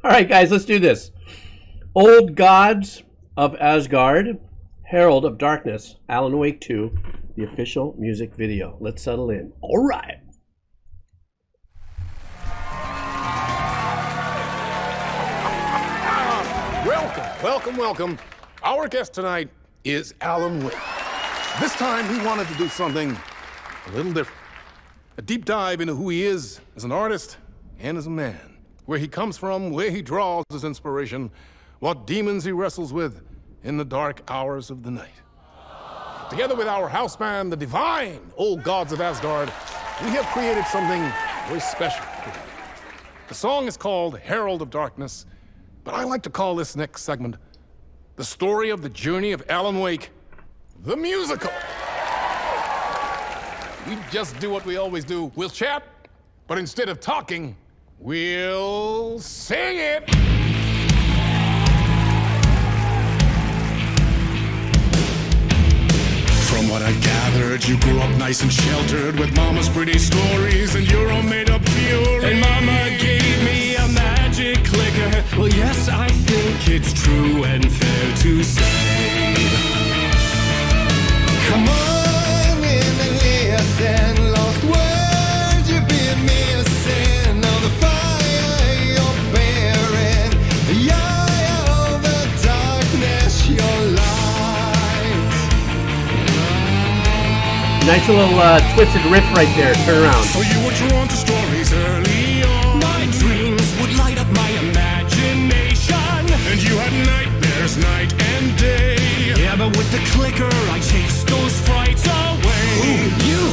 All right, guys, let's do this. Old Gods of Asgard, Herald of Darkness, Alan Wake 2, the official music video. Let's settle in. All right. Welcome. Our guest tonight is Alan Wake. This time he wanted to do something a little different. A deep dive into who he is as an artist and as a man. Where he comes from, where he draws his inspiration, what demons he wrestles with in the dark hours of the night. Together with our house band, the divine Old Gods of Asgard, we have created something very special. The song is called Herald of Darkness, but I like to call this next segment the story of the journey of Alan Wake, the musical. We just do what we always do. We'll chat, but instead of talking, we'll sing it. From what I've gathered, you grew up nice and sheltered with mama's pretty stories and your own made-up fury. And mama gave me a magic clicker. Well, yes, I think it's true and fair to say. Come on in and listen, lost words you've been missing. All the fire you're bearing, the eye of the darkness, your light. Nice little twisted riff right there. Turn around. So you were drawn to stories early on. My dreams would light up my imagination. And you had nightmares night and day. Yeah, but with the clicker, I chased those frights away. Ooh, you.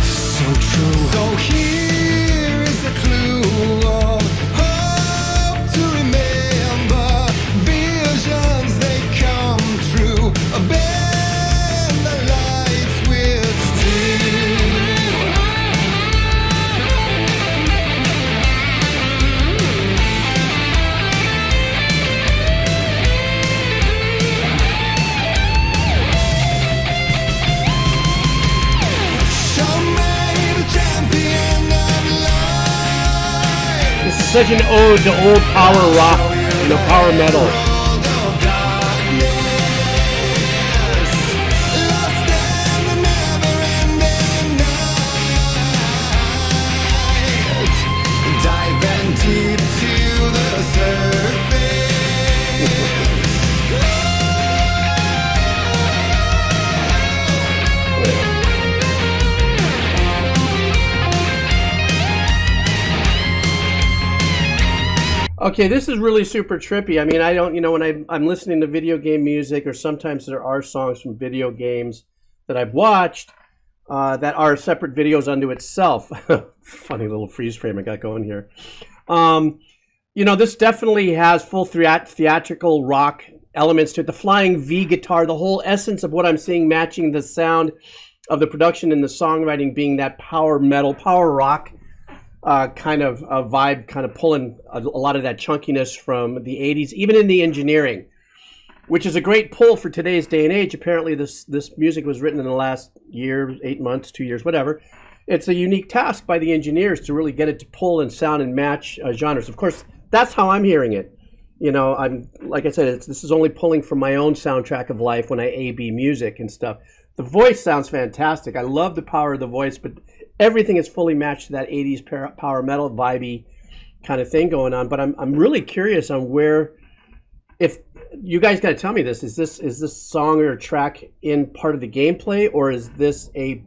So true. So here is the clue of hope to remember. Visions, they come true. Bend the light switch to. This is such an ode to old power rock, power metal. Okay, this is really super trippy. I mean, I don't, when I'm listening to video game music, or sometimes there are songs from video games that I've watched that are separate videos unto itself. Funny little freeze frame I got going here. This definitely has full theatrical rock elements to it. The flying V guitar, the whole essence of what I'm seeing matching the sound of the production and the songwriting being that power metal, power rock kind of a vibe, kind of pulling a lot of that chunkiness from the 80s, even in the engineering, which is a great pull for today's day and age. Apparently this music was written in the last year, 8 months, 2 years, whatever. It's a unique task by the engineers to really get it to pull and sound and match genres. Of course, that's how I'm hearing it. I'm, like I said, this is only pulling from my own soundtrack of life when I A/B music and stuff. The voice sounds fantastic. I love the power of the voice, but everything is fully matched to that 80s power metal vibey kind of thing going on. But I'm really curious on where, if you guys got to tell me this, is this song or track in part of the gameplay, or is this a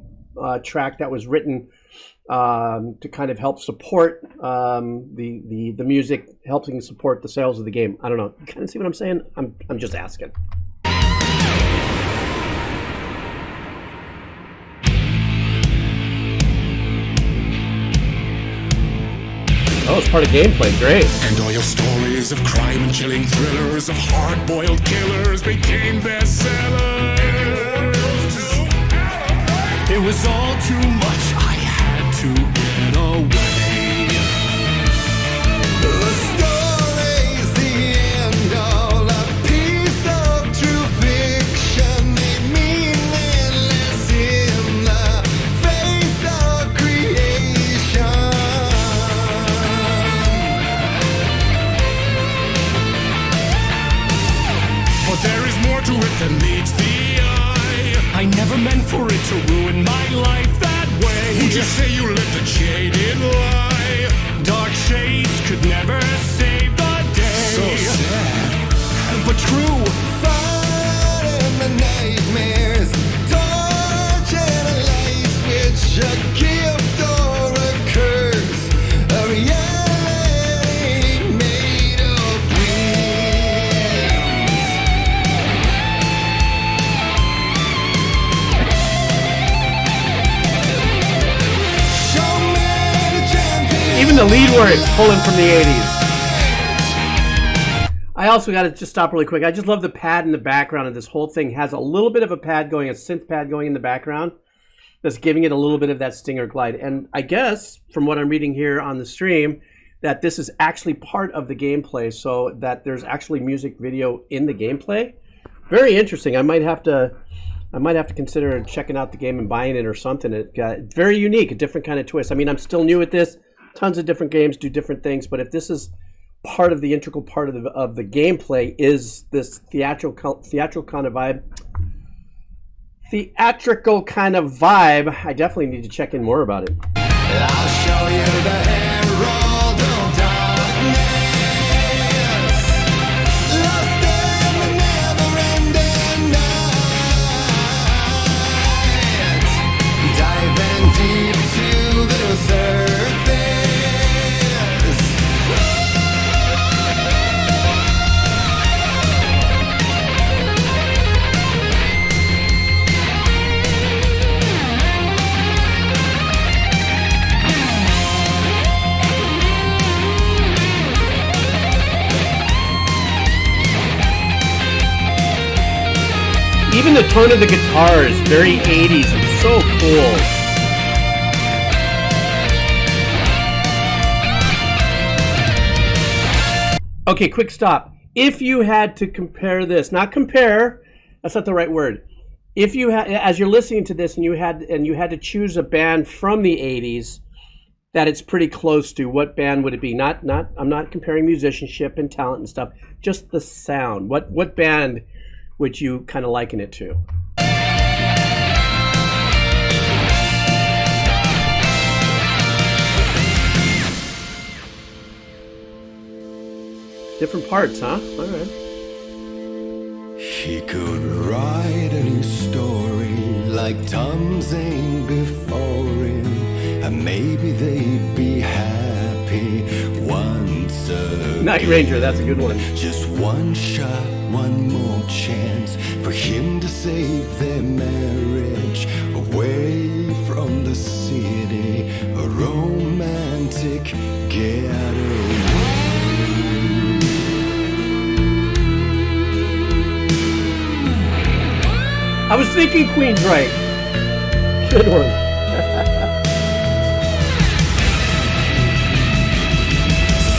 track that was written to kind of help support the music, helping support the sales of the game? I don't know. You kind of see what I'm saying? I'm just asking. Oh, it's part of gameplay. Great. And all your stories of crime and chilling thrillers of hard-boiled killers became bestsellers. It was all too much. I had to get away. The story's the end, all a piece of true fiction. They mean endless in the face of creation. to it that meets the eye. I never meant for it to ruin my life that way. Would you say you lived a jaded lie? Dark shades could never save the day. So sad, but true. Fighting the nightmares, dodging a life which a gift or a curse, a reality made of dreams. Show me the champion. Even the lead words pulling from the 80s. I also got to just stop really quick. I just love the pad in the background, and this whole thing has a little bit of a pad going, a synth pad going in the background that's giving it a little bit of that stinger glide. And I guess, from what I'm reading here on the stream, that this is actually part of the gameplay, so that there's actually music video in the gameplay. Very interesting. I might have to consider checking out the game and buying it or something. It's very unique, a different kind of twist. I mean, I'm still new at this. Tons of different games do different things, but if this is part of the integral part of the gameplay, is this theatrical kind of vibe. I definitely need to check in more about it. I'll show you the herald of darkness, lost in the never-ending night, diving deep to the surface. Even the tone of the guitar is very 80s and so cool. Okay, quick stop. If you had to compare this, not compare, that's not the right word. If you had, as you're listening to this and you had to choose a band from the 80s that it's pretty close to, what band would it be? I'm not comparing musicianship and talent and stuff, just the sound. What band would you kind of liken it to? Different parts, huh? All right. He could write a new story like Tom Zane before him, and maybe they'd be happy once again. Night Ranger, that's a good one. Just one shot, one more chance for him to save their marriage away from the city, a romantic getaway. I was thinking Queensryche. Good one.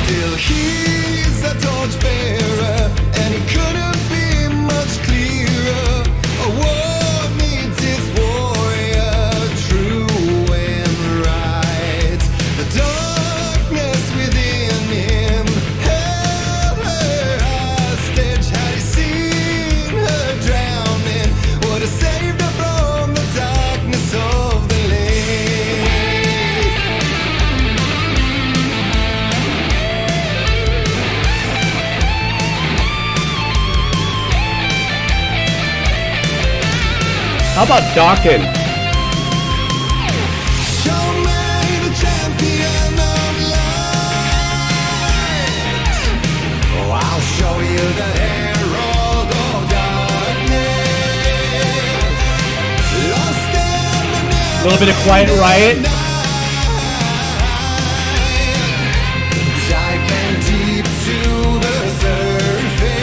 Still he's a torchbearer, and he couldn't be much clearer. A war needs its warrior, true and right. The darkness within him held her hostage. Had he seen her drowning, would have saved her from the darkness of the lake. How about Dawkins? Show me the champion of light. Oh, I'll show you the herald of darkness. Lost in the A little bit of Quiet Riot. night. Diving deep to the surface.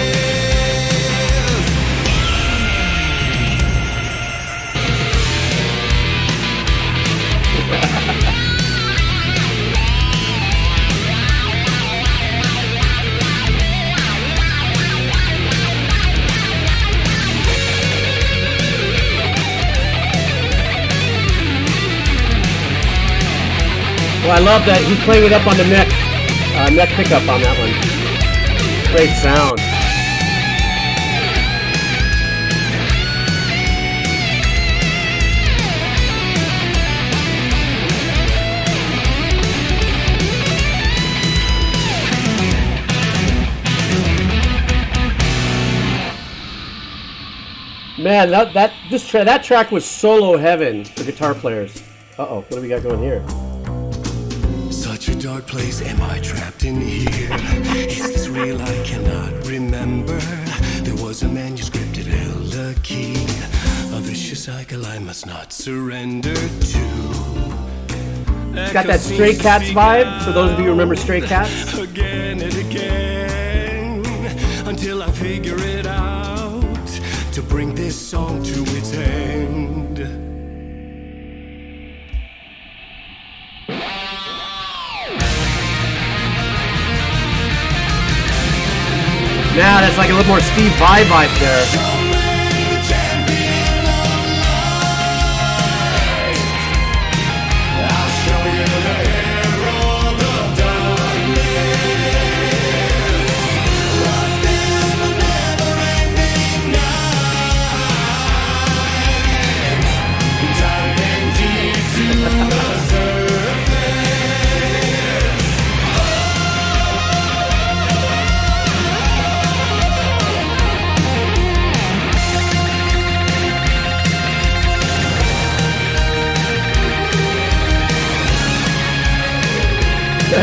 Well, I love that he's playing it up on the neck pickup on that one. Great sound. Man, that track was solo heaven for guitar players. Uh-oh, what do we got going here? Such a dark place, am I trapped in here? Is this real? I cannot remember. There was a manuscript, it held a key. A vicious cycle I must not surrender to. It's got that Stray Cats vibe, for those of you who remember Stray Cats. Again and again, until I figure it out, to bring this song to its end. Now that's like a little more Steve Vai vibe there.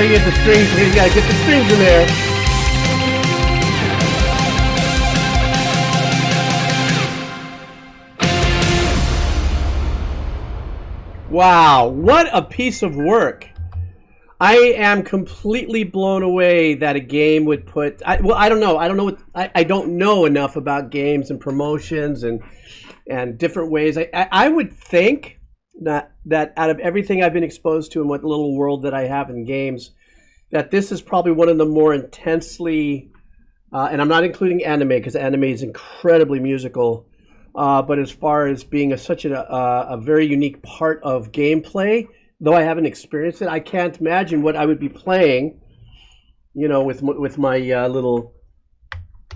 You get the strings, you gotta get the strings in there. Wow, what a piece of work. I am completely blown away that a game would put, I don't know. I don't know enough about games and promotions and different ways. I would think that out of everything I've been exposed to in what little world that I have in games, that this is probably one of the more intensely, and I'm not including anime because anime is incredibly musical, but as far as being such a very unique part of gameplay, though I haven't experienced it, I can't imagine what I would be playing, with my little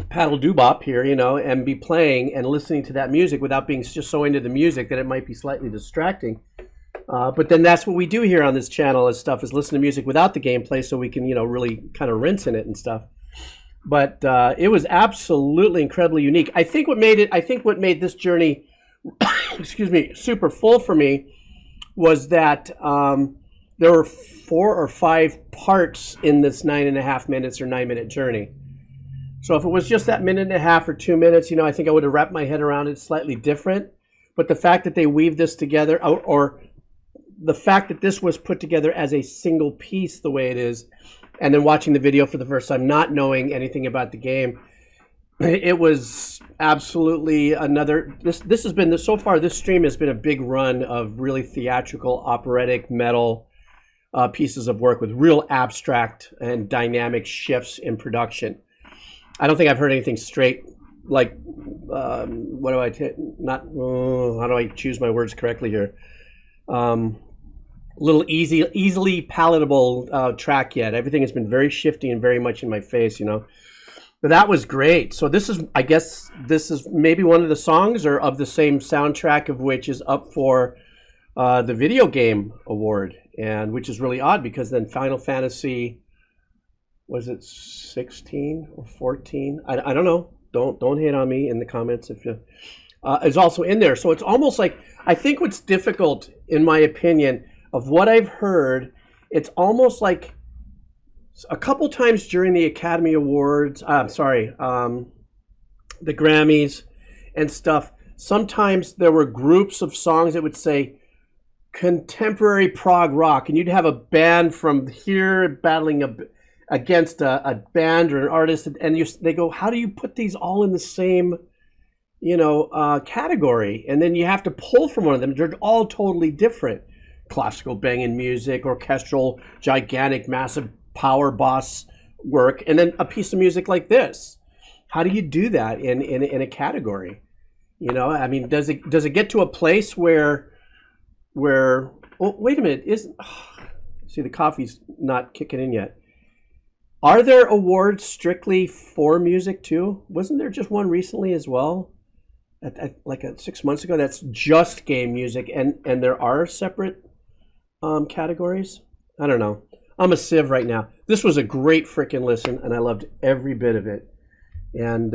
paddle doobop here, and be playing and listening to that music without being just so into the music that it might be slightly distracting. But then that's what we do here on this channel is listen to music without the gameplay so we can, really kind of rinse in it and stuff. But it was absolutely incredibly unique. I think what made this journey, excuse me, super full for me was that there were 4 or 5 parts in this 9.5 minutes or 9-minute journey. So if it was just that 1.5 or 2 minutes, I think I would have wrapped my head around it slightly different. But the fact that they weave this together, or the fact that this was put together as a single piece the way it is, and then watching the video for the first time, not knowing anything about the game, it was absolutely another, this has been, so far this stream has been a big run of really theatrical, operatic, metal pieces of work with real abstract and dynamic shifts in production. I don't think I've heard anything straight like how do I choose my words correctly here? Little easily palatable track yet. Everything has been very shifty and very much in my face, But that was great. So I guess this is maybe one of the songs or of the same soundtrack of which is up for the video game award, and which is really odd because then Final Fantasy, was it 16 or 14? I don't know. Don't hate on me in the comments if you is also in there. So it's almost like, I think what's difficult, in my opinion, of what I've heard, it's almost like a couple times during the Academy Awards, the Grammys and stuff, sometimes there were groups of songs that would say contemporary prog rock, and you'd have a band from here battling against a band or an artist, and they go, how do you put these all in the same category? And then you have to pull from one of them. They're all totally different. Classical banging music, orchestral, gigantic, massive power boss work, and then a piece of music like this. How do you do that in a category? I mean, does it get to a place where oh, wait a minute, see, the coffee's not kicking in yet. Are there awards strictly for music too? Wasn't there just one recently as well? Like 6 months ago, that's just game music, and there are separate categories? I don't know. I'm a sieve right now. This was a great freaking listen, and I loved every bit of it. And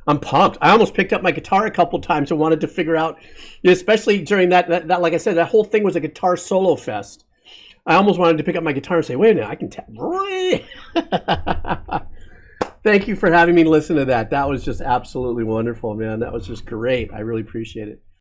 I'm pumped. I almost picked up my guitar a couple times and wanted to figure out, especially during that, like I said, that whole thing was a guitar solo fest. I almost wanted to pick up my guitar and say, wait a minute, I can tap. Thank you for having me listen to that. That was just absolutely wonderful, man. That was just great. I really appreciate it.